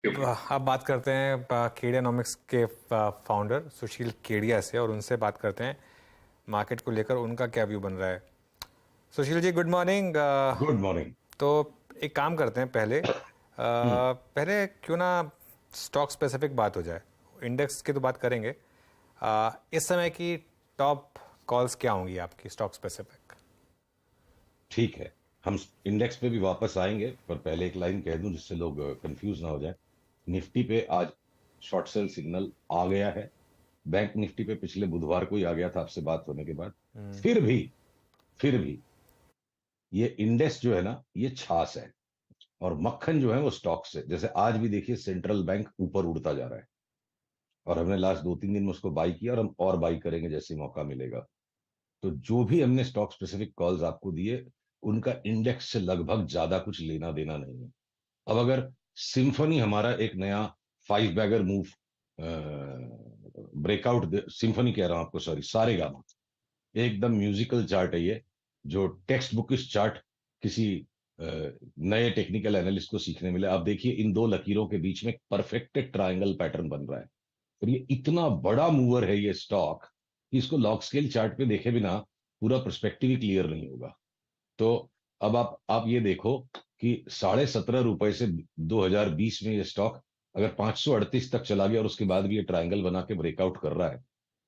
अब बात करते हैं केडियानॉमिक्स के फाउंडर सुशील केडिया से, और उनसे बात करते हैं मार्केट को लेकर उनका क्या व्यू बन रहा है। Sushil ji, good morning. Good morning. तो एक काम करते हैं, हम्म। पहले क्यों ना स्टॉक स्पेसिफिक बात हो जाए। इंडेक्स की तो बात करेंगे। इस समय की टॉप कॉल्स क्या होंगी आपकी स्टॉक स्पेसिफिक? ठीक है, हम इंडेक्स पे भी वापस आएंगे, पर पहले एक लाइन कह दूं जिससे लोग कंफ्यूज ना हो जाए। निफ्टी पे आज शॉर्ट सेल सिग्नल आ गया है। बैंक निफ्टी पे पिछले बुधवार को ही आ गया था आपसे बात होने के बाद। फिर भी ये इंडेक्स जो है ना, ये छाछ है, और मक्खन जो है वो स्टॉक्स है। जैसे आज भी देखिए सेंट्रल बैंक ऊपर उड़ता जा रहा है, और हमने लास्ट 2-3 दिन में उसको बाई किया, और हम और बाई करेंगे जैसे ही मौका मिलेगा। तो जो भी हमने स्टॉक स्पेसिफिक कॉल्स आपको दिए, उनका इंडेक्स से लगभग ज्यादा कुछ लेना देना नहीं है। अब अगर सिम्फनी हमारा एक नया 5 बैगर मूव ब्रेकआउट, सिम्फनी कह रहा हूं आपको, सॉरी, सारेगामा, एकदम म्यूजिकल चार्ट है ये, जो टेक्स्ट बुकिश चार्ट किसी नए टेक्निकल एनालिस्ट को सीखने मिले। आप देखिए इन दो लकीरों के बीच में परफेक्ट ट्रायंगल पैटर्न बन रहा है, और ये इतना बड़ा मूवर है ये स्टॉक कि इसको लॉग स्केल चार्ट पे देखे बिना पूरा पर्सपेक्टिव ही क्लियर नहीं होगा। तो अब आप ये देखो कि 17.5 रुपए से 2020 में ये स्टॉक अगर 538 तक चला गया, और उसके बाद भी ये ट्रायंगल बना के ब्रेकआउट कर रहा है,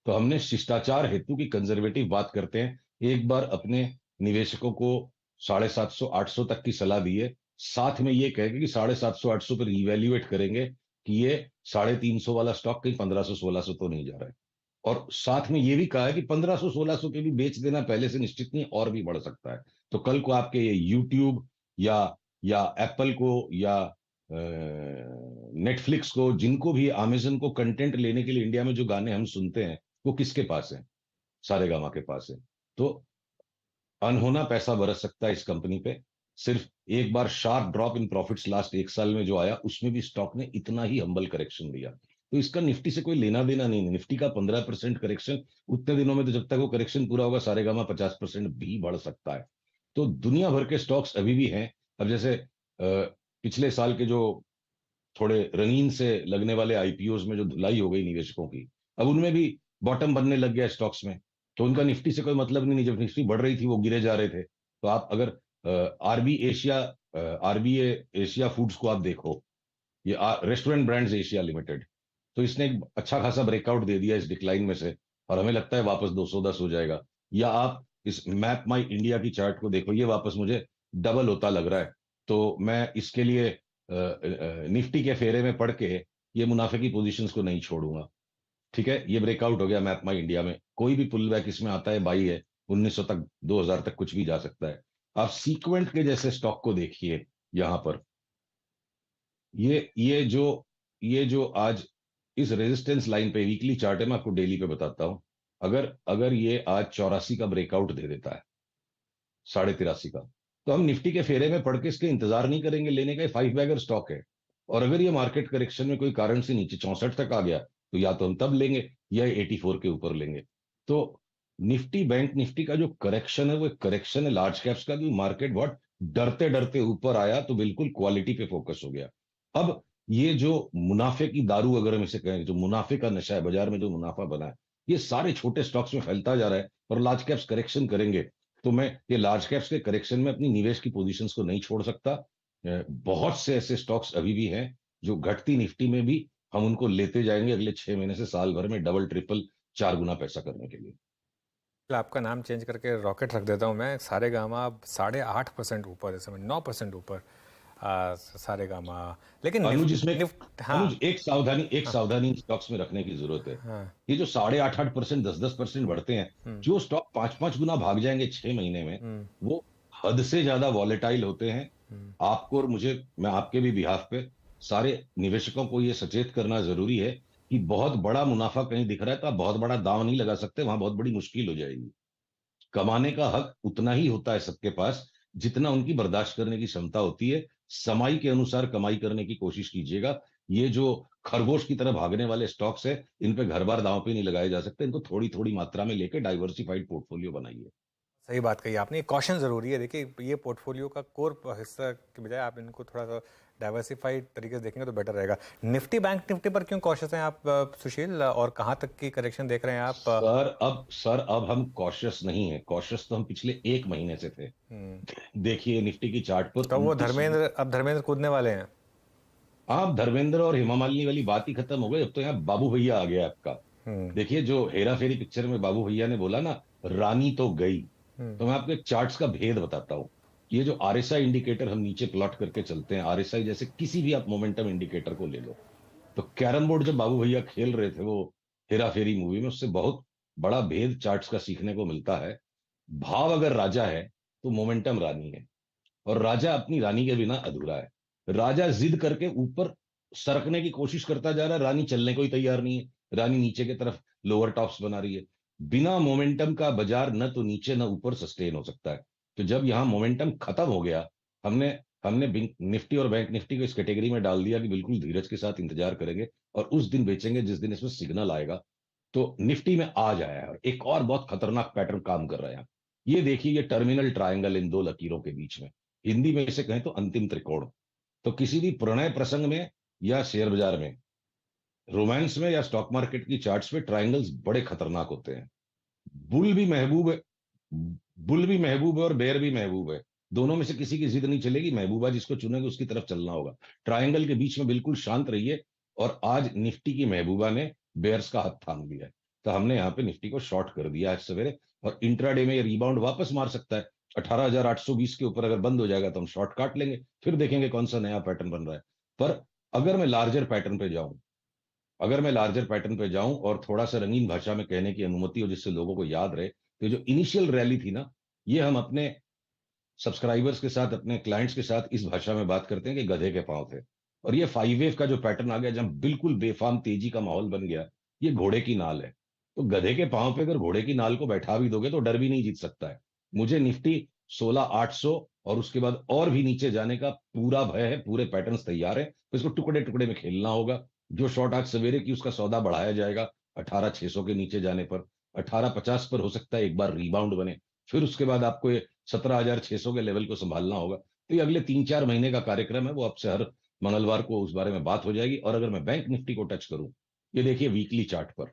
तो हमने शिष्टाचार हेतु की कंजर्वेटिव बात करते हैं, एक बार अपने निवेशकों को 750-800 तक की सलाह दी है। साथ में ये कहेंगे कि 750-800 पर रिवैल्यूएट करेंगे कि ये 350 वाला स्टॉक कहीं 1500-1600 तो नहीं जा रहा है। और साथ में ये भी कहा है कि 1500-1600 पे भी बेच देना पहले से निश्चित नहीं, और भी बढ़ सकता है। तो कल को आपके ये यूट्यूब या एप्पल को या नेटफ्लिक्स को, जिनको भी, अमेजन को कंटेंट लेने के लिए इंडिया में जो गाने हम सुनते हैं, वो किसके पास है? सारेगामा के पास है। तो अनहोना पैसा बरस सकता है इस कंपनी पे। सिर्फ एक बार sharp drop in profits last 1 साल में जो आया, उसमें भी स्टॉक ने इतना ही हम्बल करेक्शन दिया। तो इसका निफ्टी से कोई लेना देना नहीं है। निफ्टी का 15% करेक्शन उतने दिनों में, तो जब तक वो करेक्शन पूरा होगा सारेगामा 50% भी बढ़ सकता है। तो दुनिया भर के स्टॉक्स अभी भी हैं। अब जैसे पिछले साल के जो थोड़े रंगीन से लगने वाले आईपीओज में जो धुलाई हो गई निवेशकों की, अब उनमें भी बॉटम बनने लग गया स्टॉक्स में। तो उनका निफ्टी से कोई मतलब नहीं, जब निफ्टी बढ़ रही थी वो गिरे जा रहे थे। तो आप अगर आरबीए एशिया फूड्स को आप देखो, ये रेस्टोरेंट ब्रांड्स एशिया लिमिटेड, तो इसने एक अच्छा खासा ब्रेकआउट दे दिया इस डिक्लाइन में से, और हमें लगता है वापस 210 हो जाएगा। या आप इस मैप माई इंडिया की चार्ट को देखो, ये वापस मुझे डबल होता लग रहा है। तो मैं इसके लिए निफ्टी के फेरे में पड़ के ये मुनाफे की पोजीशंस को नहीं छोड़ूंगा। ठीक है, ये ब्रेकआउट हो गया मैप माई इंडिया में, कोई भी पुल बैक इसमें आता है, बाई है 1900 तक, 2000 तक कुछ भी जा सकता है। आप सीक्वेंट के जैसे स्टॉक को देखिए यहां पर, ये ये जो आज इस रेजिस्टेंस लाइन पे वीकली चार्ट है, मैं आपको डेली पे बताता हूं। अगर अगर ये आज 84 का ब्रेकआउट दे देता है, 83.5 का, तो हम निफ्टी के फेरे में पड़ के इसके इंतजार नहीं करेंगे लेने का। 5 बैगर स्टॉक है, और अगर ये मार्केट करेक्शन में कोई कारण से नीचे 64 तक आ गया, तो या तो हम तब लेंगे या 84 के ऊपर लेंगे। तो निफ्टी, बैंक निफ्टी का जो करेक्शन है वो करेक्शन है लार्ज कैप्स का, कि मार्केट बहुत डरते डरते ऊपर आया, तो बिल्कुल क्वालिटी पे फोकस हो गया। अब ये जो मुनाफे की दारू, अगर हम इसे कहें, जो मुनाफे का नशा है बाजार में, जो मुनाफा बना है, ये सारे छोटे स्टॉक्स में फैलता जा रहा है, और लार्ज कैप्स करेक्शन करेंगे। तो मैं ये लार्ज कैप्स के करेक्शन में अपनी निवेश की पोजीशंस को नहीं छोड़ सकता। बहुत से ऐसे स्टॉक्स अभी भी हैं जो घटती निफ्टी में भी हम उनको लेते जाएंगे अगले 6 महीने से साल भर में, डबल ट्रिपल 4 गुना पैसा करने के लिए। आपका नाम चेंज करके रॉकेट रख देता हूँ मैं। सारे गामा अब 8.5% ऊपर, इस समय 9% ऊपर। सारे गामा, लेकिन अनुज, इसमें हाँ। अनुज, एक सावधानी स्टॉक्स में रखने की जरूरत है। हाँ। ये जो 8.5-8%, 10-10% बढ़ते हैं, जो स्टॉक 5-5 गुना भाग जाएंगे 6 महीने में, वो हद से ज्यादा वॉलेटाइल होते हैं। आपको और मुझे, मैं आपके भी बिहाफ पे, सारे निवेशकों को ये सचेत करना जरूरी है कि बहुत बड़ा मुनाफा कहीं दिख रहा है तो आप बहुत बड़ा दांव नहीं लगा सकते, वहां बहुत बड़ी मुश्किल हो जाएगी। कमाने का हक उतना ही होता है सबके पास, जितना उनकी बर्दाश्त करने की क्षमता होती है। समाई के अनुसार कमाई करने की कोशिश कीजिएगा। ये जो खरगोश की तरह भागने वाले स्टॉक्स है, इन पे घर बार दांव पे नहीं लगाए जा सकते। इनको थोड़ी थोड़ी मात्रा में लेके डाइवर्सिफाइड पोर्टफोलियो बनाइए। सही बात कही आपने, कॉशन ज़रूरी है। देखिए, ये पोर्टफोलियो का कोर हिस्सा के बजाय आप इनको थोड़ा सा डाइवर्सिफाइड तरीके से देखेंगे तो बेटर रहेगा। निफ्टी बैंक निफ्टी पर क्यों कॉशियस हैं आप सुशील, और कहाँ तक की करेक्शन देख रहे हैं आप? सर अब हम कॉशियस नहीं है। कॉशियस तो हम पिछले एक महीने से थे। देखिए निफ्टी की चार्ट पर तो वो 29। धर्मेंद्र कूदने वाले हैं। आप धर्मेंद्र और हेमा मालिनी वाली बात ही खत्म हो गई, अब तो यहाँ बाबू भैया आ गया आपका। देखिए जो हेरा फेरी पिक्चर में बाबू भैया ने बोला ना, रानी तो गई, तो मैं आपको एक चार्ट्स का भेद बताता हूँ। ये जो आरएसआई इंडिकेटर हम नीचे प्लॉट करके चलते हैं, आरएसआई जैसे किसी भी आप मोमेंटम इंडिकेटर को ले लो, तो कैरम बोर्ड जब बाबू भैया खेल रहे थे वो हेरा फेरी मूवी में, उससे बहुत बड़ा भेद चार्ट्स का सीखने को मिलता है। भाव अगर राजा है तो मोमेंटम रानी है, और राजा अपनी रानी के बिना अधूरा है। राजा जिद करके ऊपर सरकने की कोशिश करता जा रहा है, रानी चलने को ही तैयार नहीं है। रानी नीचे की तरफ लोअर टॉप्स बना रही है। बिना मोमेंटम का बाजार न तो नीचे न ऊपर सस्टेन हो सकता है। तो जब यहां मोमेंटम खत्म हो गया, हमने हमने निफ्टी और बैंक निफ्टी को इस कैटेगरी में डाल दिया कि बिल्कुल धीरज के साथ इंतजार करेंगे और उस दिन बेचेंगे जिस दिन इसमें सिग्नल आएगा। तो निफ्टी में आज आया है और एक और बहुत खतरनाक पैटर्न काम कर रहा है। ये देखिए, ये टर्मिनल ट्रायंगल इन दो लकीरों के बीच में, हिंदी में इसे कहें तो अंतिम त्रिकोण। तो किसी भी प्रणय प्रसंग में या शेयर बाजार में, रोमांस में या स्टॉक मार्केट की चार्ट्स में ट्रायंगल्स बड़े खतरनाक होते हैं। बुल भी महबूब है, बुल भी महबूब है और बेयर भी महबूब है। दोनों में से किसी की जिद नहीं चलेगी, महबूबा जिसको चुनेगी उसकी तरफ चलना होगा। ट्रायंगल के बीच में बिल्कुल शांत रहिए। और आज निफ्टी की महबूबा ने बेयर्स का हाथ थाम लिया है, तो हमने यहाँ पे निफ्टी को शॉर्ट कर दिया आज सवेरे। और इंट्राडे में ये रिबाउंड वापस मार सकता है। 18,820 के ऊपर अगर बंद हो जाएगा तो हम शॉर्ट काट लेंगे, फिर देखेंगे कौन सा नया पैटर्न बन रहा है। पर अगर मैं लार्जर पैटर्न पे जाऊं, और थोड़ा सा रंगीन भाषा में कहने की अनुमति हो जिससे लोगों को याद रहे, तो जो इनिशियल रैली थी ना, ये हम अपने सब्सक्राइबर्स के साथ, अपने क्लाइंट्स के साथ इस भाषा में बात करते हैं कि गधे के पांव थे। और ये 5 वेव का जो पैटर्न आ गया, जब बिल्कुल बेफाम तेजी का माहौल बन गया, ये घोड़े की नाल है। तो गधे के पांव पे अगर घोड़े की नाल को बैठा भी दोगे तो डर भी नहीं जीत सकता है। मुझे निफ्टी 16,800 और उसके बाद और भी नीचे जाने का पूरा भय है। पूरे पैटर्न्स तैयार है, तो इसको टुकड़े टुकड़े में खेलना होगा। जो शॉर्ट आज सवेरे की, उसका सौदा बढ़ाया जाएगा 18,600 के नीचे जाने पर। 18,50 पर हो सकता है एक बार रिबाउंड बने, फिर उसके बाद आपको 17,600 के लेवल को संभालना होगा। तो ये अगले 3-4 महीने का कार्यक्रम है, वो आपसे हर मंगलवार को उस बारे में बात हो जाएगी। और अगर मैं बैंक निफ्टी को टच करूं, ये देखिए वीकली चार्ट पर,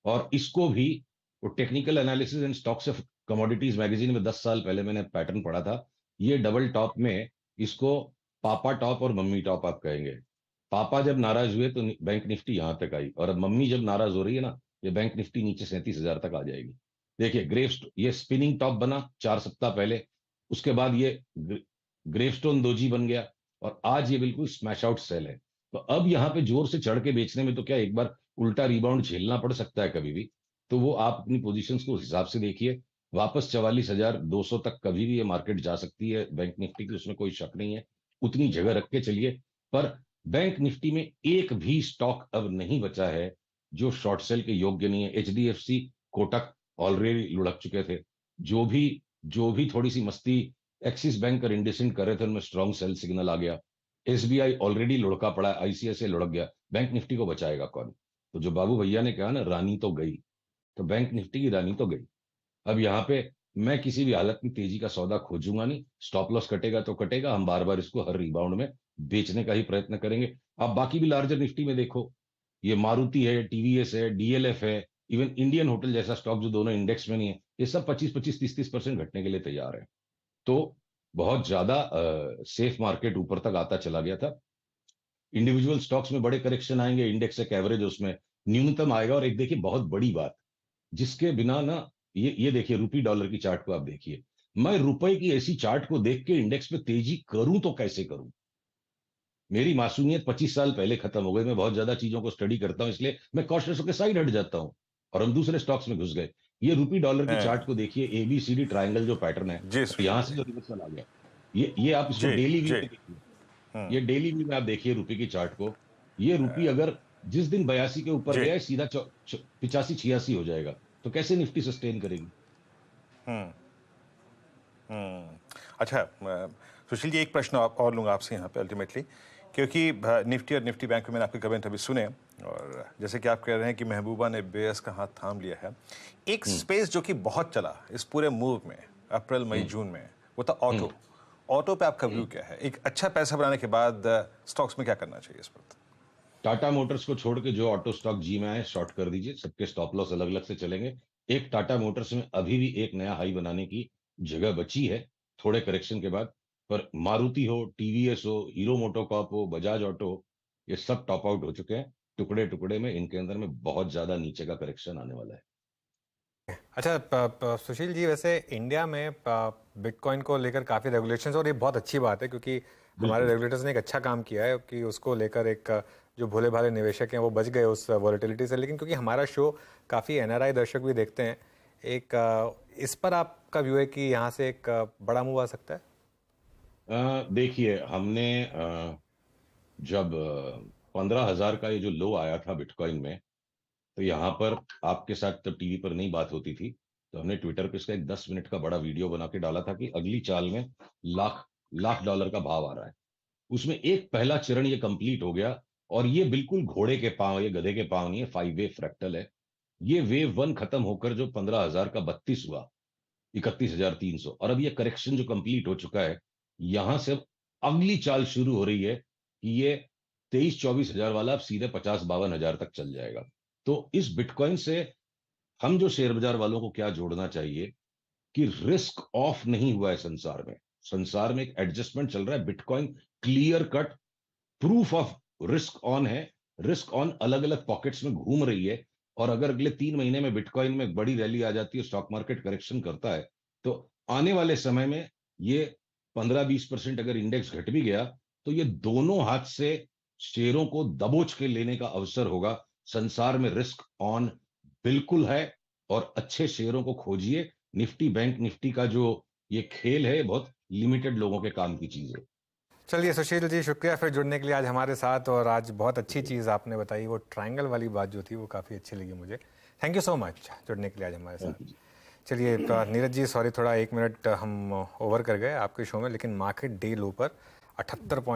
और इसको भी वो technical analysis and stocks of commodities magazine में 10 साल पहले मैंने पैटर्न पढ़ा था। ये डबल टॉप में, इसको पापा टॉप और मम्मी टॉप आप कहेंगे। पापा जब नाराज हुए तो बैंक निफ्टी यहां तक आई, और अब मम्मी जब नाराज हो रही है ना, ये बैंक निफ्टी नीचे 37,000 तक आ जाएगी। देखिए ये स्पिनिंग टॉप बना 4 सप्ताह पहले, उसके बाद ये ग्रेवस्टोन दोजी बन गया, और आज ये बिल्कुल स्मैश आउट सेल है। तो अब यहाँ पे जोर से चढ़ के बेचने में तो क्या एक बार उल्टा रिबाउंड झेलना पड़ सकता है कभी भी। तो वो आप अपनी पोजीशंस को उस हिसाब से देखिए। वापस 44,200 तक कभी भी ये मार्केट जा सकती है बैंक निफ्टी की, उसमें कोई शक नहीं है। उतनी जगह रख के चलिए। पर बैंक निफ्टी में एक भी स्टॉक अब नहीं बचा है जो शॉर्ट सेल के योग्य नहीं है। एचडीएफसी, कोटक ऑलरेडी लुढ़क चुके थे। जो भी थोड़ी सी मस्ती एक्सिस बैंक और इंडसइंड कर रहे थे, उनमें स्ट्रॉन्ग सेल सिग्नल आ गया। एसबीआई ऑलरेडी लुढ़का पड़ा है, आईसीआईसीआई लुढ़क गया। बैंक निफ्टी को बचाएगा कौन? तो जो बाबू भैया ने कहा ना, रानी तो गई, तो बैंक निफ्टी की रानी तो गई। अब यहाँ पे मैं किसी भी हालत में तेजी का सौदा खोजूंगा नहीं। स्टॉप लॉस कटेगा तो कटेगा, हम बार बार इसको हर रिबाउंड में बेचने का ही प्रयत्न करेंगे। आप बाकी भी लार्जर निफ्टी में देखो, ये मारुति है, टीवीएस है, डीएलएफ है, इवन इंडियन होटल जैसा स्टॉक जो दोनों इंडेक्स में नहीं है, ये सब 25-25, 30-30% घटने के लिए तैयार है। तो बहुत ज्यादा सेफ मार्केट ऊपर तक आता चला गया था। इंडिविजुअल स्टॉक्स में बड़े करेक्शन आएंगे, इंडेक्स एक एवरेज उसमें न्यूनतम आएगा। और एक देखिए बहुत बड़ी बात, जिसके बिना ना, ये देखिए रुपी डॉलर की चार्ट को आप देखिए। मैं रुपए की ऐसी चार्ट को देख के इंडेक्स पे तेजी करूं तो कैसे करूं? मेरी मासूमियत 25 साल पहले खत्म हो गई। मैं बहुत ज्यादा चीजों को स्टडी करता हूं, इसलिए मैं कॉशियस होकर साइड हट जाता हूं और हम दूसरे स्टॉक्स में घुस गए। ये रुपी डॉलर की चार्ट को देखिए, एबीसीडी ट्रायंगल जो पैटर्न है, जी और यहां से जो रिवर्सल आ गया, ये आप इसको जी डेली व्यू जी। में देखिए। ये डेली व्यू में आप देखिए रुपये की चार्ट को। ये रुपी अगर जिस दिन 82 के ऊपर जी। गया, सीधा 85-86 हो जाएगा। तो कैसे निफ्टी सस्टेन करेगी? अच्छा, सुशील जी, एक प्रश्न और लूँगा आपसे यहाँ पे अल्टीमेटली, क्योंकि निफ्टी और निफ्टी बैंक में मैंने आपके कमेंट अभी सुने, और जैसे कि आप कह रहे हैं कि महबूबा ने बेयर्स का हाथ थाम लिया है। एक स्पेस जो कि बहुत चला इस पूरे मूव में, अप्रैल मई जून में, वो था ऑटो। ऑटो पे आपका व्यू क्या है? एक अच्छा पैसा बनाने के बाद स्टॉक्स में क्या करना चाहिए इस वक्त? टाटा मोटर्स को छोड़ के जो ऑटो स्टॉक जी में आए शॉर्ट कर दीजिए, सबके स्टॉप लॉस अलग अलग से चलेंगे। एक टाटा मोटर्स में अभी भी एक नया हाई बनाने की जगह बची है थोड़े करेक्शन के बाद। पर मारुति हो, टीवीएस हो, हीरो मोटोकॉर्प हो, बजाज ऑटो हो, ये सब टॉप आउट हो चुके हैं टुकड़े टुकड़े में। इनके अंदर में बहुत ज्यादा नीचे का करेक्शन आने वाला है। अच्छा सुशील जी, वैसे इंडिया में बिटकॉइन को लेकर काफ़ी रेगुलेशंस, और ये बहुत अच्छी बात है क्योंकि हमारे बिल्कुल। रेगुलेटर्स ने एक अच्छा काम किया है कि उसको लेकर एक जो भोले भाले निवेशक हैं वो बच गए उस वॉलेटिलिटी से। लेकिन क्योंकि हमारा शो काफ़ी एनआरआई दर्शक भी देखते हैं, एक इस पर आपका व्यू है कि यहाँ से एक बड़ा मूव आ सकता है? देखिए, हमने जब 15,000 का ये जो लो आया था बिटकॉइन में, तो यहाँ पर आपके साथ तो टीवी पर नहीं बात होती थी, तो हमने ट्विटर पे इसका एक 10 मिनट का बड़ा वीडियो बना के डाला था कि अगली चाल में लाख लाख डॉलर का भाव आ रहा है। उसमें एक पहला चरण ये कंप्लीट हो गया, और ये बिल्कुल घोड़े के पांव, ये गधे के पांव नहीं है, 5 वे फ्रैक्टल है। ये वेव 1 खत्म होकर जो 15,000 का 32 हुआ, 31,300, और अब ये करेक्शन जो कंप्लीट हो चुका है, यहां से अब अगली चाल शुरू हो रही है कि ये 23-24 हजार वाला अब सीधे 50-52 हजार तक चल जाएगा। तो इस बिटकॉइन से हम जो शेयर बाजार वालों को क्या जोड़ना चाहिए कि रिस्क ऑफ नहीं हुआ है संसार में। संसार में एक एडजस्टमेंट चल रहा है। Bitcoin clear cut proof of risk on है। रिस्क ऑन अलग अलग पॉकेट्स में घूम रही है, और अगर अगले 3 महीने में बिटकॉइन में एक बड़ी रैली आ जाती है, स्टॉक मार्केट करेक्शन करता है, तो आने वाले समय में ये 15-20% अगर इंडेक्स घट भी गया, तो ये दोनों हाथ से शेयरों को दबोच के लेने का अवसर होगा। संसार में रिस्क ऑन बिल्कुल है, और अच्छे शेयरों को खोजिए। निफ्टी बैंक निफ्टी का जो ये खेल है, बहुत लिमिटेड लोगों के काम की चीज है। चलिए सुशील जी, शुक्रिया फिर जुड़ने के लिए आज हमारे साथ, और आज बहुत अच्छी चीज़ आपने बताई, वो ट्रायंगल वाली बात जो थी वो काफ़ी अच्छी लगी मुझे। थैंक यू सो मच जुड़ने के लिए आज हमारे थैंक साथ। यू। चलिए नीरज जी, सॉरी थोड़ा 1 मिनट हम ओवर कर गए आपके शो में, लेकिन मार्केट डे लो पर 78 पॉइंट